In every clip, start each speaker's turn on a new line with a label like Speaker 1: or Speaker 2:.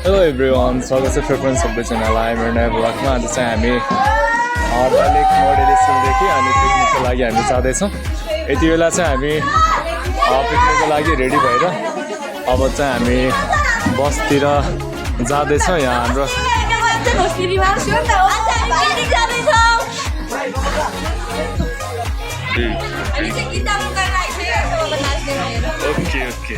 Speaker 1: Hello everyone, स्वागत छ फ्रिक्वेन्स सबै च्यानललाई मेरो नयाँ ब्लगमा। आज चाहिँ हामी दैलेख मोडेल स्कुलदेखि अनि पिकनिकको लागि हामी जाँदैछौँ। यति बेला चाहिँ हामी पिकनिकको लागि रेडी भएर अब चाहिँ हामी बसतिर जाँदैछौँ। यहाँ हाम्रो ओके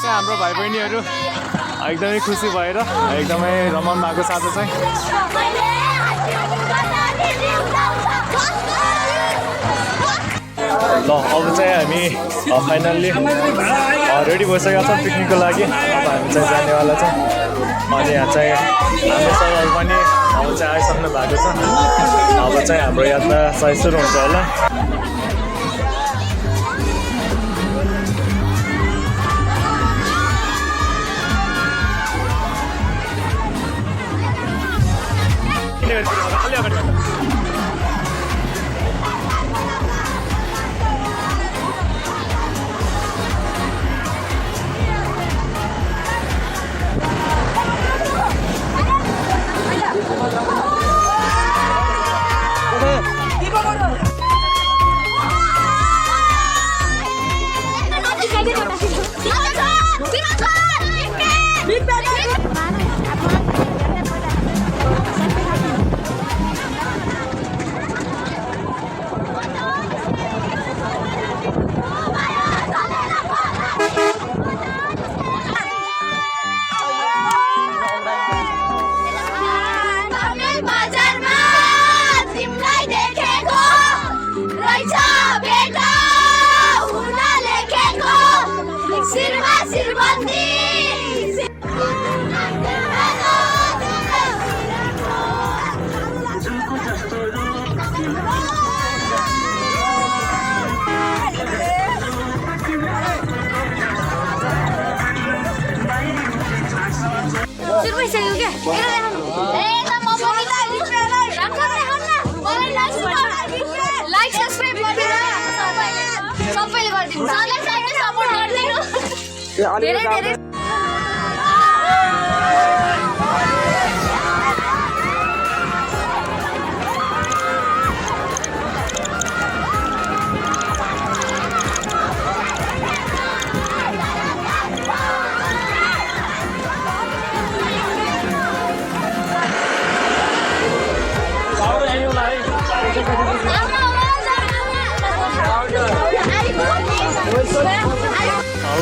Speaker 1: हाम्रो भाइ बहिनीहरू एकदमै खुसी भएर एकदमै रमाउनु भएको साथ चाहिँ ल अब चाहिँ हामी फाइनल्ली रेडी भइसकेका छौँ पिकनिकको लागि। अब हामी चाहिँ जानेवाला छौँ अनि यहाँ चाहिँ हाम्रो सरहरू पनि अब चाहिँ आइसक्नु भएको छ। अब चाहिँ हाम्रो यात्रा चाहिँ सुरु हुन्छ होला।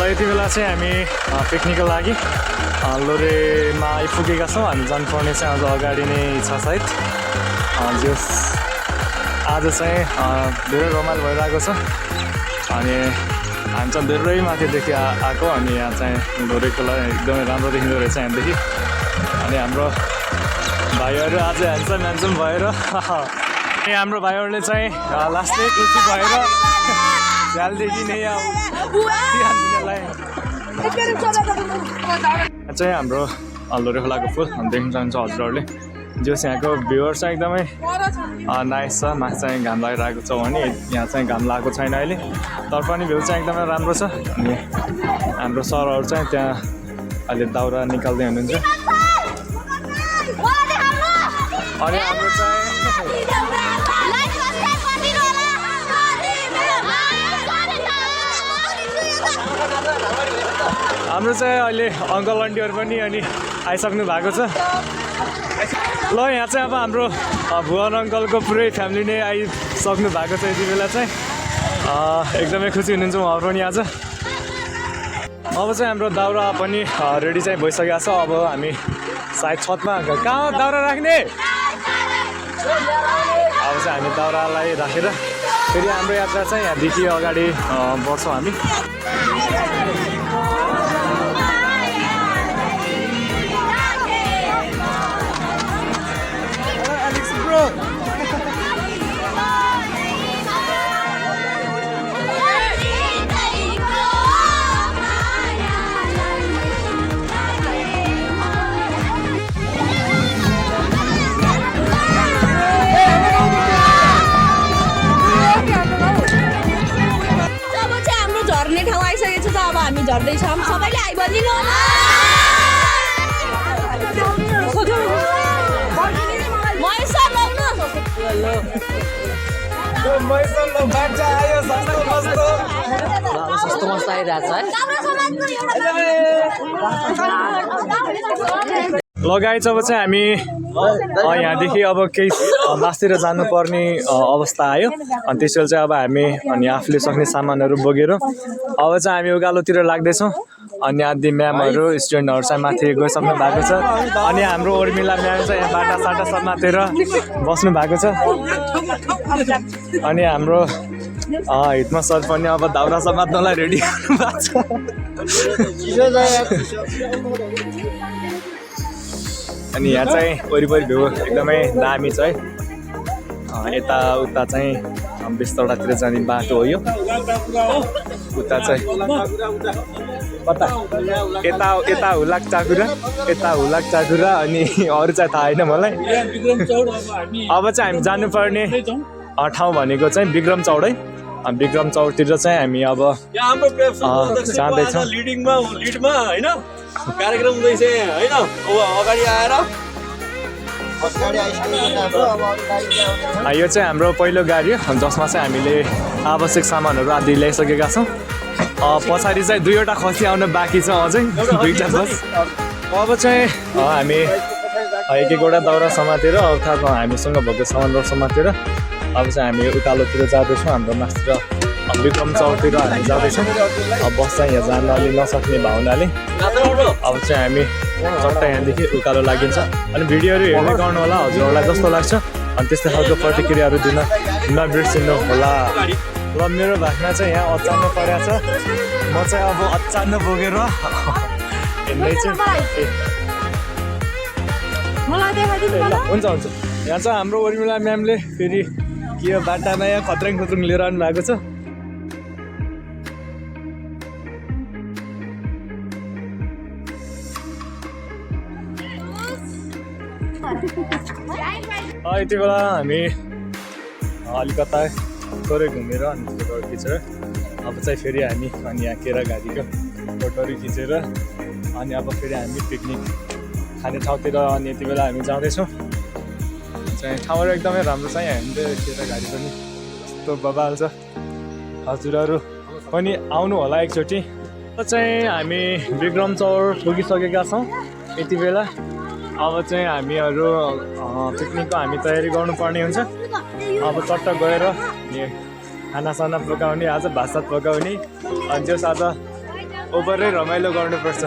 Speaker 1: यति बेला चाहिँ हामी पिकनिकको लागि लोरेमा आइपुगेका छौँ। हामी जानुपर्ने चाहिँ आज अगाडि नै छ सायद। जस आज चाहिँ धेरै रमाइलो भइरहेको छ अनि हामी चाहिँ धेरै माथिदेखि आएको अनि यहाँ चाहिँ लोरेको लागि एकदमै राम्रो देखिँदो रहेछ यहाँदेखि। अनि हाम्रो भाइहरू आज ह्यान्डसम भएर अनि हाम्रो भाइहरूले चाहिँ लास्टै खुसी भएर झ्यालदेखि नै चाहिँ हाम्रो लोरे खोलाको फुल देख्न सक्नुहुन्छ हजुरहरूले। जस यहाँको भ्युवर चाहिँ एकदमै नाइस छ। माथि चाहिँ घाम लागिरहेको छ भने यहाँ चाहिँ घाम लागेको छैन अहिले, तर पनि भ्यू चाहिँ एकदमै राम्रो छ। अनि हाम्रो सरहरू चाहिँ त्यहाँ अहिले दाउरा निकाल्दै हुनुहुन्छ। अनि हाम्रो चाहिँ अहिले अङ्कल आन्टीहरू पनि अनि आइसक्नु भएको छ। ल यहाँ चाहिँ अब हाम्रो भुवन अङ्कलको पुरै फ्यामिली नै आइसक्नु भएको छ। यति बेला चाहिँ एकदमै खुसी हुनुहुन्छ उहाँहरू पनि आज। अब चाहिँ हाम्रो दाउरा पनि रेडी चाहिँ भइसकेको छ। अब हामी सायद छतमा कहाँ दाउरा राख्ने, अब चाहिँ हामी दाउरालाई राखेर फेरि हाम्रो यात्रा चाहिँ यहाँदेखि अगाडि बढ्छौँ हामी।
Speaker 2: अब हामी झर्दैछौँ, सबैले आइबनिनु होला।
Speaker 3: सस्तो मस्त आइरहेछ है।
Speaker 1: लगाइछ अब चाहिँ हामी यहाँदेखि अब केही मासतिर जानुपर्ने अवस्था आयो। अनि त्यसैले चाहिँ अब हामी अनि आफूले सक्ने सामानहरू बोकेर अब चाहिँ हामी उकालोतिर लाग्दैछौँ। अनि आदि म्यामहरू स्टुडेन्टहरू चाहिँ माथि गइसक्नु भएको छ। अनि हाम्रो उर्मिला म्याम चाहिँ यहाँ बाटा साटा समातेर बस्नु भएको छ। अनि हाम्रो हितमा सर पनि अब दाउरा समात्नलाई रेडी हुनु भएको छ। अनि यहाँ चाहिँ वरिपरि भ्यू एकदमै दामी छ है। यताउता चाहिँ बिस्तडातिर जाने बाटो हो यो। उता चाहिँ कता यता हुलाक चाकुरा, यता हुलाक चाकुरा अनि अरू चाहिँ थाहा छैन मलाई। अब चाहिँ हामी जानुपर्ने ठाउँ भनेको चाहिँ विक्रम चौड है। विक्रम चौडतिर चाहिँ हामी अब जाँदैछौँ।
Speaker 4: कार्यक्रम हुँदैछ होइन, अगाडि आएर
Speaker 1: यो चाहिँ हाम्रो पहिलो गाडी हो जसमा चाहिँ हामीले आवश्यक सामानहरू आदि ल्याइसकेका छौँ। पछाडि चाहिँ 2वटा खसी आउन बाँकी छ, अझै 2टा बस। अब चाहिँ हामी एक एकवटा दाउरा समातेर अर्थात् हामीसँग भएको सामानहरू समातेर अब चाहिँ हामी उकालोतिर जाँदैछौँ। हाम्रो मास्तिर विक्रम चौडतिर हामी जाँदैछौँ। बस चाहिँ यहाँ जान अलि नसक्ने भावनाले अब चाहिँ हामी चट्ट यहाँदेखि उकालो लागिन्छ। अनि भिडियोहरू हेर्दै गर्नु होला हजुरहरूलाई जस्तो लाग्छ। अनि त्यस्तै खालको प्रतिक्रियाहरू दिन नबिर्सिनु होला। ल मेरो भागमा चाहिँ यहाँ अचानक परेको छ। म चाहिँ अब अचानक बोकेर हिँड्दैछु। हुन्छ हुन्छ। यहाँ चाहिँ हाम्रो उर्मिला म्यामले फेरि के यो बाटामा यहाँ खत्रङ खुत्रुङ लिएर आउनु भएको छ। यति बेला हामी अलिकता थोरै घुमेर अनि फोटोहरू खिचेर अब चाहिँ फेरि हामी अनि यहाँ केरा घारीको फोटोहरू खिचेर अनि अब फेरि हामी पिकनिक खाने ठाउँतिर अनि यति बेला हामी जाँदैछौँ। चाहिँ ठाउँहरू एकदमै राम्रो छ। यहाँ हामीले केरा घारी पनि यस्तो बबाल छ। हजुरहरू पनि आउनु होला एकचोटि। चाहिँ हामी विक्रम चौर पुगिसकेका छौँ यति बेला। अब चाहिँ हामीहरू पिकनिकको हामी तयारी गर्नुपर्ने हुन्छ। अब चट्ट गएर खानासाना पकाउने, आज भात सात पकाउने अनि त्यो आज ओभरै रमाइलो गर्नुपर्छ।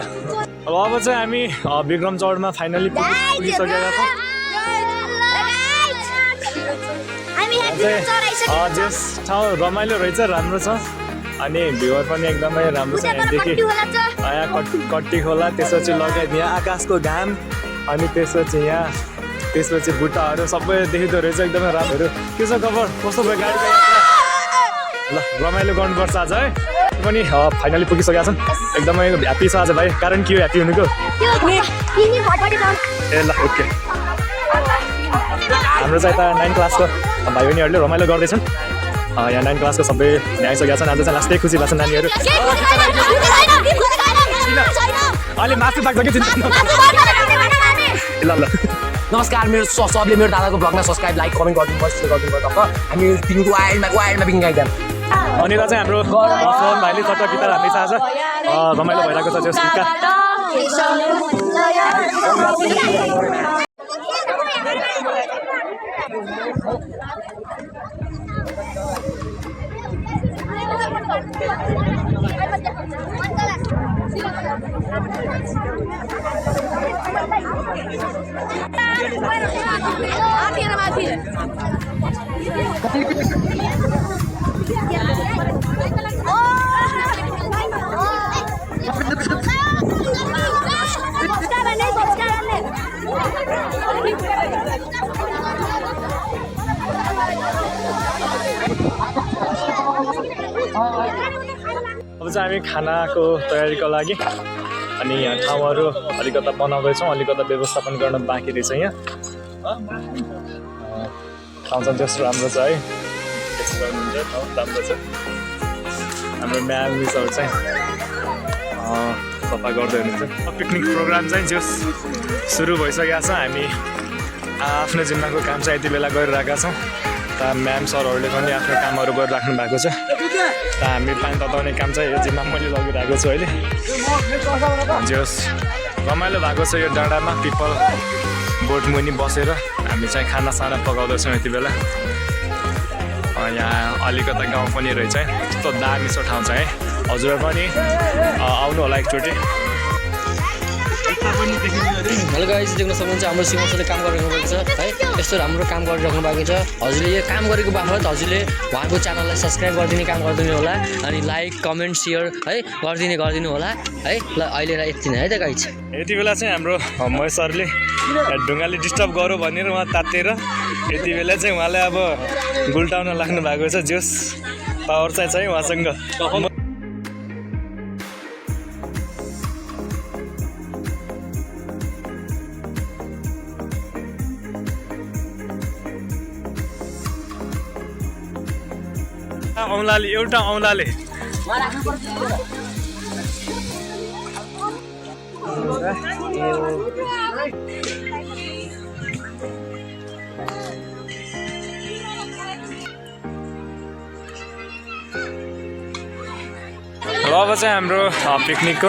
Speaker 1: अब चाहिँ हामी विक्रम चौडमा फाइनली पुगिसकेका छौँ। जस ठाउँ रमाइलो रहेछ, राम्रो छ। अनि भ्यूवर पनि एकदमै राम्रो छ। यहाँदेखि यहाँ कट्टी खोला, त्यसपछि लगायत यहाँ आकाशको घाम अनि त्यसपछि बुट्टाहरू सबै देखिँदो रहेछ। एकदमै राम्रो। के छ खबर, कस्तो भयो गाडीको यात्रा? ल रमाइलो गर्नुपर्छ आज है। पनि फाइनली पुगिसकेका छन् एकदमै ह्याप्पी छ आज भाइ कारण के हो ह्याप्पी हुनुको ए ल ओके हाम्रो चाहिँ यता 9 क्लासको भाइ बहिनीहरूले रमाइलो गर्दैछन् यहाँ 9 क्लासको सबै भ्याइसकेका छन् आज चाहिँ लास्टै खुसी भएको छ नानीहरू अहिले मासु पाक्छ कि चिन्ता ल ल
Speaker 3: नमस्कार मेरो सबले मेरो दादाको ब्लगमा सब्सक्राइब लाइक कमेन्ट गरिदिनु पर्छ हामी तिमीको वाइल्डमा बिङ गाइदिएर
Speaker 1: अनि त चाहिँ हाम्रो फोन भाइले चट्ट गिटार हान्दैछ आज रमाइलो भइरहेको छ त्यो अब चाहिँ हामी खानाको तयारीको लागि अनि यहाँ ठाउँहरू अलिकता बनाउँदैछौँ अलिकता व्यवस्थापन गर्न बाँकी रहेछ यहाँ ठाउँ चाहिँ त्यस्तो राम्रो छ है त्यस्तो गर्नुहुन्छ ठाउँ राम्रो छ हाम्रो म्याम मिसहरू चाहिँ सफा गर्दै हुनुहुन्छ पिकनिक प्रोग्राम चाहिँ जो सुरु भइसकेको छ हामी आफ्नो जिम्माको काम चाहिँ यति बेला गरिरहेका छौँ त म्याम सरहरूले पनि आफ्नो कामहरू गरिराख्नु भएको छ त हामी पानी तताउने काम चाहिँ यो जिम्मा मैले लगिरहेको छु अहिले जोस् रमाइलो भएको छ यो डाँडामा पिपल बोट मुनि बसेर हामी चाहिँ खानासाना पकाउँदैछौँ यति बेला यहाँ अलिकता गाउँ पनि रहेछ है यस्तो दामी ठाउँ छ है हजुर पनि आउनु होला एकचोटि
Speaker 3: हेलो गाइस देख्न सक्नुहुन्छ हाम्रो सिमसले काम गरिरहनु भएको छ है यस्तो राम्रो काम गरिराख्नु भएको छ हजुरले यो काम गरेको बापत हजुरले उहाँको च्यानललाई सब्सक्राइब गरिदिने काम गरिदिनु होला अनि लाइक कमेन्ट सेयर है गरिदिनु होला है ल अहिलेलाई यति नै है त गाइस
Speaker 1: यति बेला चाहिँ हाम्रो महेश सरले ढुङ्गाले डिस्टर्ब गरौँ भनेर उहाँ तातेर यति बेला चाहिँ उहाँलाई अब गुल्टाउन लाग्नु भएको छ जोस पावर चाहिँ छ उहाँसँग औँलाले एउटा औँलाले अब चाहिँ हाम्रो पिकनिकको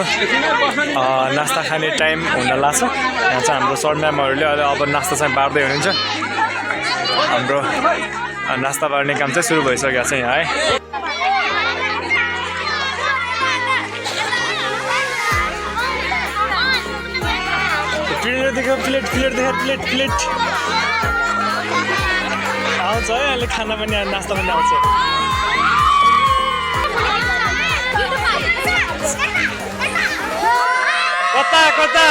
Speaker 1: नास्ता खाने टाइम हुन लाग्छ यहाँ चाहिँ हाम्रो सर म्यामहरूले अहिले अब नास्ता चाहिँ बार्दै हुनुहुन्छ हाम्रो नास्ता बार्ने काम चाहिँ सुरु भइसकेको छ यहाँ है प्लेट आउँछ है अहिले खाना पनि नास्ता पनि आउँछ कता कता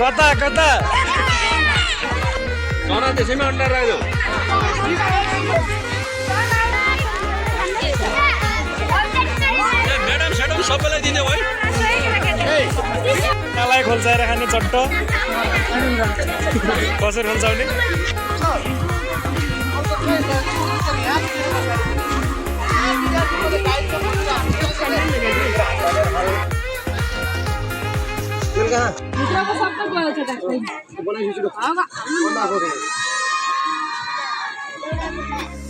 Speaker 1: कता कता
Speaker 4: त्यसैमा अन्डा राख्यो म्याडम स्याडम सबैलाई दिने है
Speaker 1: मलाई खोल्साएर खाने चट्ट कसरी खोल्साउने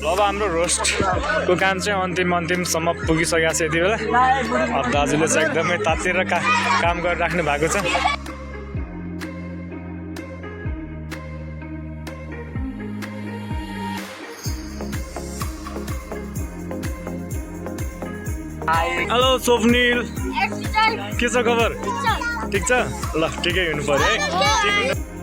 Speaker 1: अब हाम्रो रोस्टको काम चाहिँ अन्तिमसम्म पुगिसकेको छ यति बेला अब दाजुले चाहिँ एकदमै तातेर काम गरिराख्नु भएको छ हेलो स्वप्निल के छ खबर ठिक छ ल ठिकै हुनु पर्यो है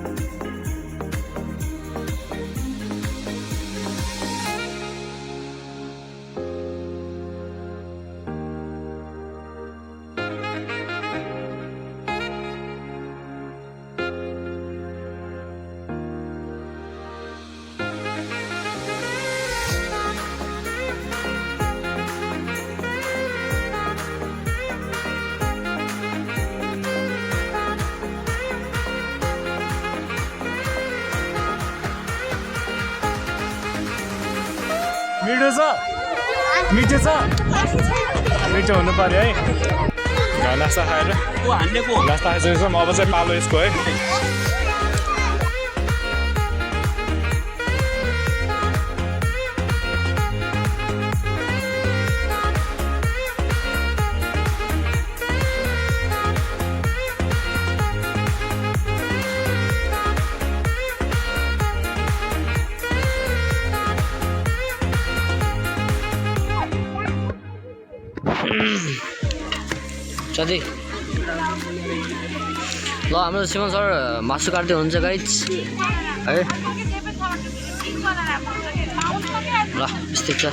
Speaker 1: मिठो छ मिठो छ मिठो हुनु पर्यो है नास्ता खाएर नास्ता खाइसकेपछि अब चाहिँ पालो यसको है
Speaker 3: साथी ल हाम्रो सिमन सर मासु काट्दै हुन्छ गाइज है ल यस्तै छ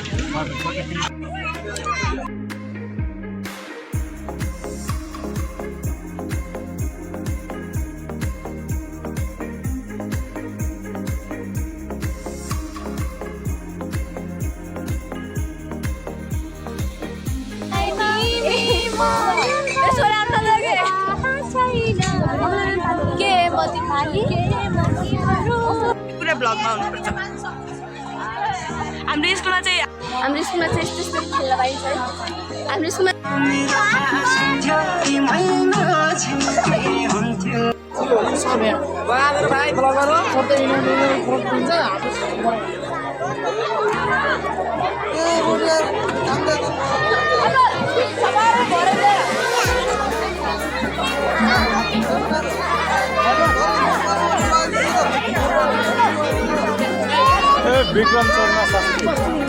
Speaker 2: पुरा ब्लगमा हुनुपर्छ हाम्रो स्कुलमा चाहिँ यस्तो यस्तो खेल्न पाइन्छ है हाम्रो स्कुलमा
Speaker 1: विक्रम शर्मा शास्त्री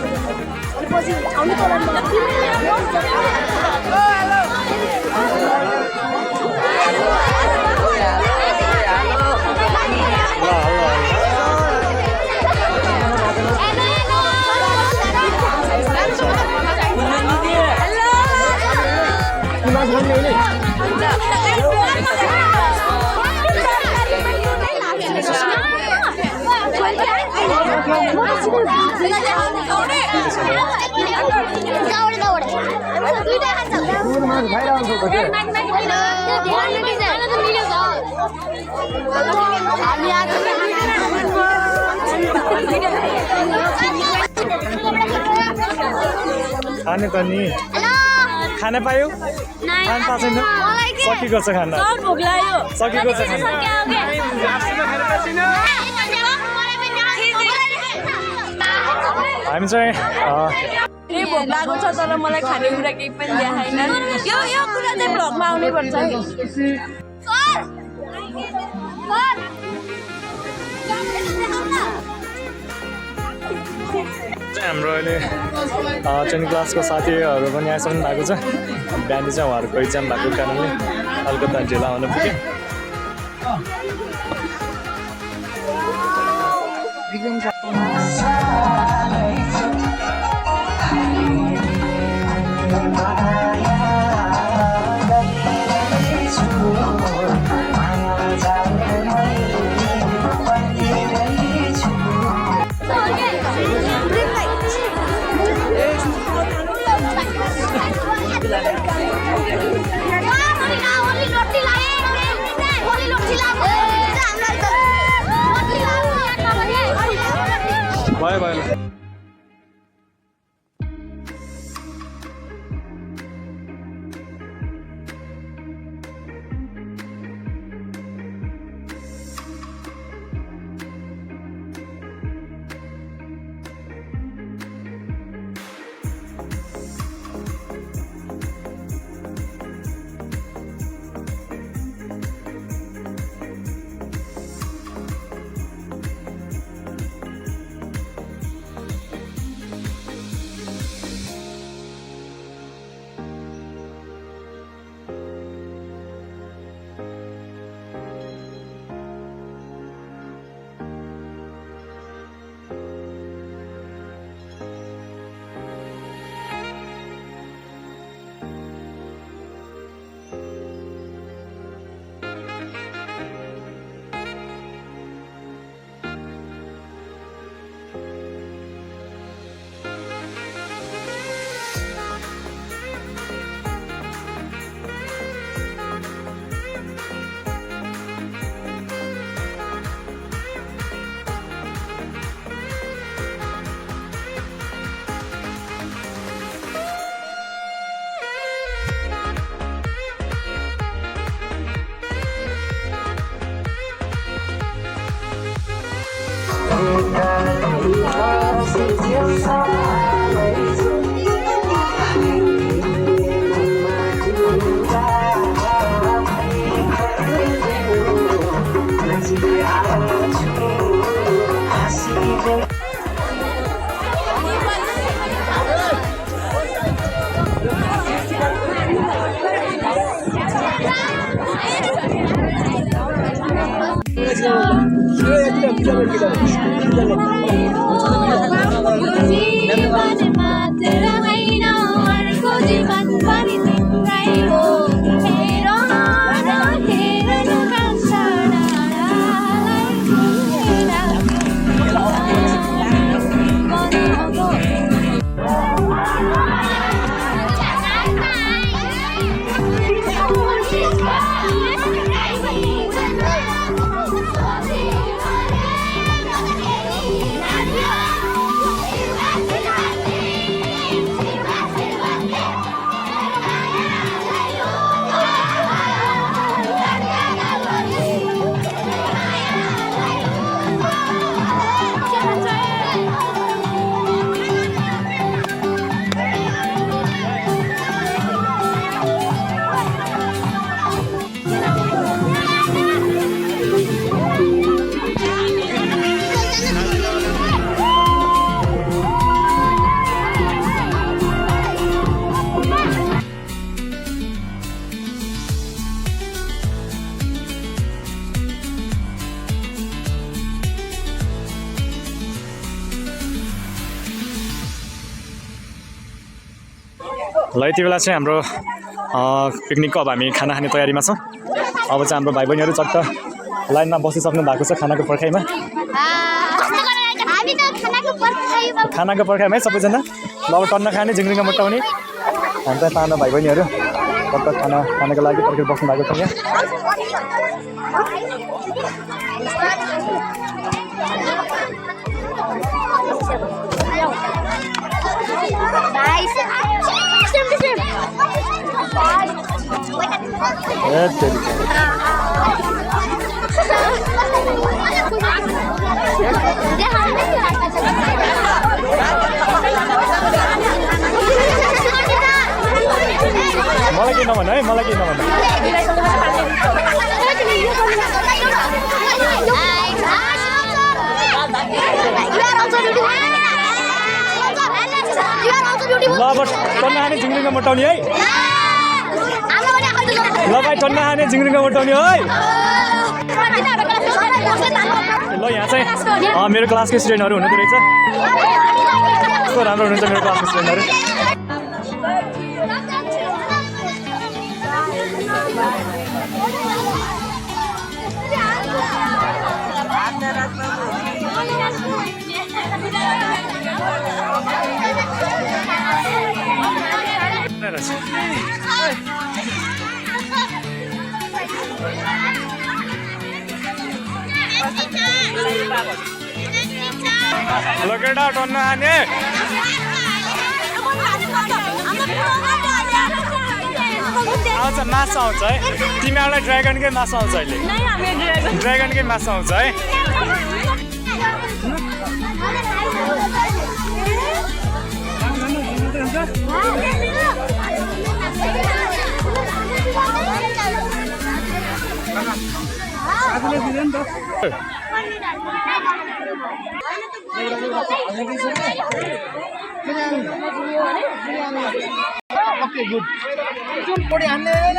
Speaker 1: खाने त नि खाना पायो खान पाएको छैन सकिएको छ खाना सकिएको छ खाना हामी चाहिँ
Speaker 2: भोक लागेको छ तर मलाई खानेकुरा केही पनि देखाएन यो कुरा चाहिँ भ्लगमा आउनै पर्छ
Speaker 1: हाम्रो अहिले ट्रेनिङ क्लासको साथीहरू पनि आइसक्नु भएको छ बिहान चाहिँ उहाँहरूको इक्जाम भएको कारणले कलकत्ता ढिला हुन पुग्यो भयो
Speaker 5: जीवनमा तेरा होइन अर्को जीवन पनि तिम्रै हो हेर न हेर न कान्छा डाँडालाई
Speaker 1: ल यति बेला चाहिँ हाम्रो पिकनिकको अब हामी खाना खाने तयारीमा छौँ। अब चाहिँ हाम्रो भाइ बहिनीहरू चट्ट लाइनमा बसिसक्नु भएको छ खानाको पर्खाइमा। खानाको पर्खाइमा है सबैजना। ल अब टन्न खाने झिङ्रिङ्ग मट्टाउने हामी चाहिँ तानो भाइ बहिनीहरू चट्ट खाना खानको लागि पर्खेर बस्नु भएको छ यहाँ। मलाई के नभन है, मलाई के नभन। ल अब टन्न खाने झिङ्रिङ्ग मट्टाउने है। ल भाइ टन्न खाने झिङ्रिङ्ग मट्टाउने है। ल यहाँ चाहिँ मेरो क्लासको स्टुडेन्टहरू हुनुहुँदो रहेछ। कस्तो राम्रो हुनुहुन्छ मेरो क्लासको स्टुडेन्टहरू। ल केटा टन्न खाने। आउँछ मासु आउँछ है। तिमीहरूलाई ड्रागनकै मासु आउँछ अहिले। ड्रागनकै मासु आउँछ है।
Speaker 6: Okay, good. Put your hand there.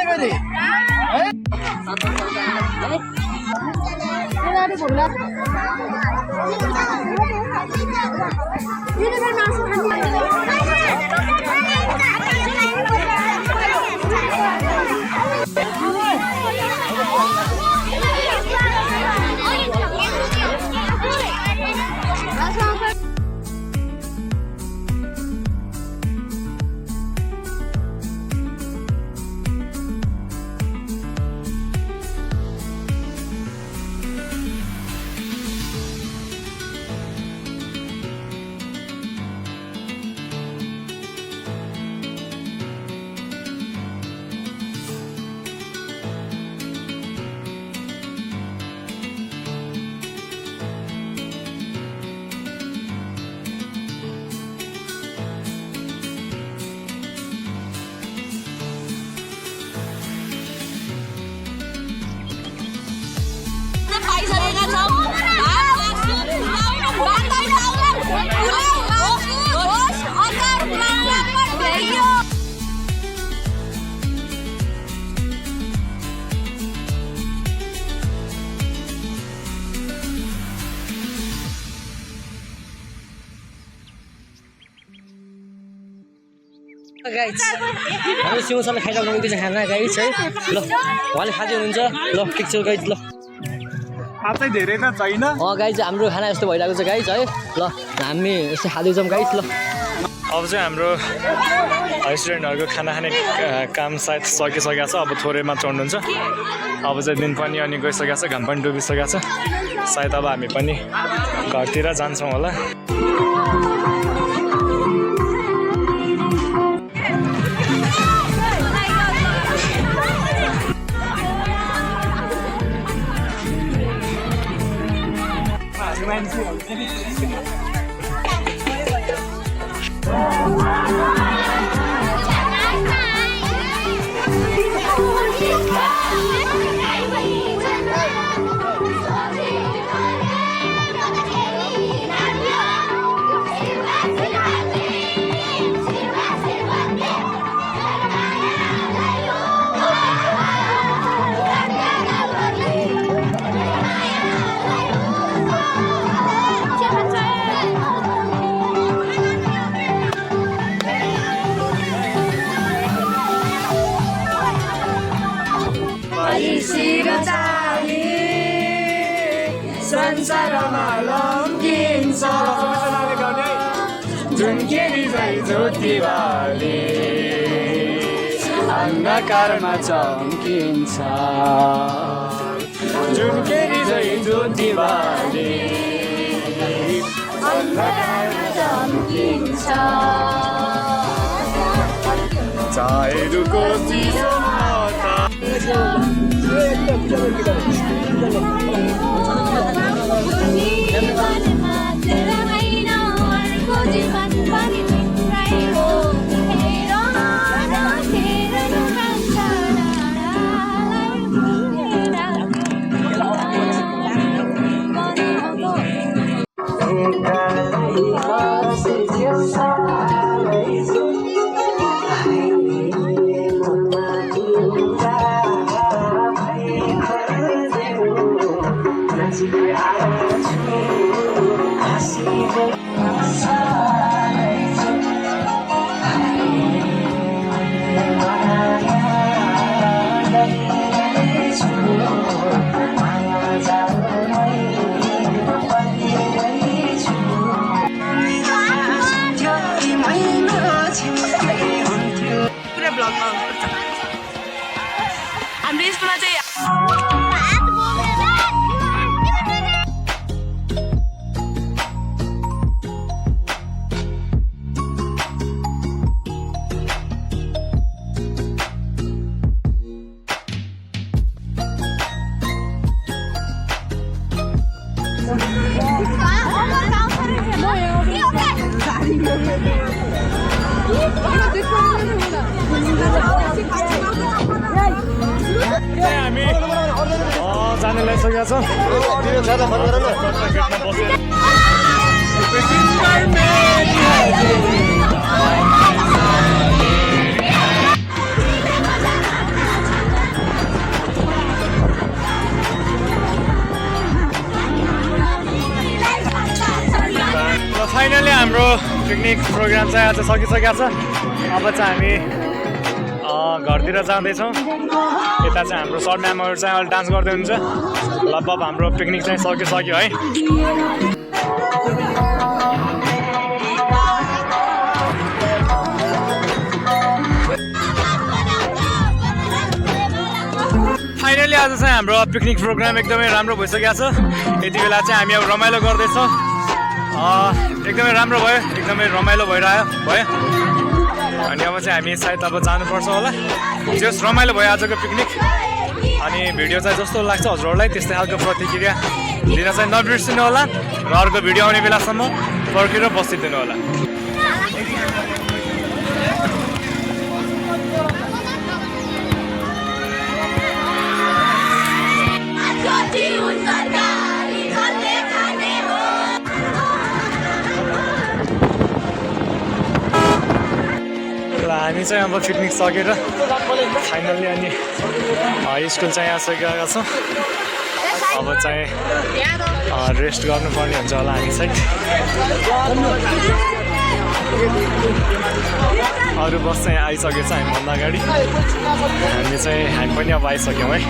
Speaker 3: Guys हाम्रो सिंह सरले खाइराख्नु भएको छ खाना गाइस है ल उहाँले खाँदै हुनुहुन्छ ल ठिक छ गाइस ल
Speaker 1: खाँदै धेरै त छैन
Speaker 3: गाइस हाम्रो खाना यस्तो भइरहेको छ गाइस है ल हामी यस्तो खाँदैछौँ गाइस ल
Speaker 1: अब चाहिँ हाम्रो रेस्टुरेन्टहरूको खाना खाने काम सायद सकिसकेको छ अब थोरैमा चढ्नुहुन्छ अब चाहिँ दिन पनि अनि गइसकेको छ घाम पनि डुबिसकेको छ सायद अब हामी पनि घरतिर जान्छौँ होला
Speaker 2: संसारमा लम्किन्छ
Speaker 1: झुन्केरी झै ज्योतिबाले अन्धकारमा चम्किन्छ झुन्केरी झै ज्योतिबाले
Speaker 2: अन्धकारमा चम्किन्छ
Speaker 1: चाहेरुको चिसोमा
Speaker 5: जीवनमा तेरा होइन अर्को जीवन पनि तिम्रै हो हेर न हेर्नु कान्छ
Speaker 2: हाम्रो स्कुलमा चाहिँ
Speaker 1: हामी जाने लागिसकेका छौँ फाइनली हाम्रो पिकनिक प्रोग्राम चाहिँ आज सकिसकेको छ अब चाहिँ हामी घरतिर जाँदैछौँ यता चाहिँ हाम्रो सर म्यामहरू चाहिँ अहिले डान्स गर्दै हुनुहुन्छ लगभग हाम्रो पिकनिक चाहिँ सकिसक्यो है फाइनली आज चाहिँ हाम्रो पिकनिक प्रोग्राम एकदमै राम्रो भइसकेको छ यति बेला चाहिँ हामी अब रमाइलो गर्दैछौँ एकदमै राम्रो भयो एकदमै रमाइलो भयो अनि अब चाहिँ हामी सायद अब जानुपर्छ होला जस रमाइलो भयो आजको पिकनिक अनि भिडियो चाहिँ जस्तो लाग्छ हजुरहरूलाई त्यस्तै खालको प्रतिक्रिया दिन चाहिँ नबिर्सिनु होला र अर्को भिडियो आउने बेलासम्म पर्खेर बसिदिनु होला हामी चाहिँ अब पिकनिक सकेर फाइनल्ली अनि स्कुल चाहिँ यहाँ सकिरहेका छौँ अब चाहिँ रेस्ट गर्नुपर्ने हुन्छ होला हामी चाहिँ अरू बस चाहिँ आइसकेछ हामीभन्दा अगाडि हामी पनि अब आइसक्यौँ है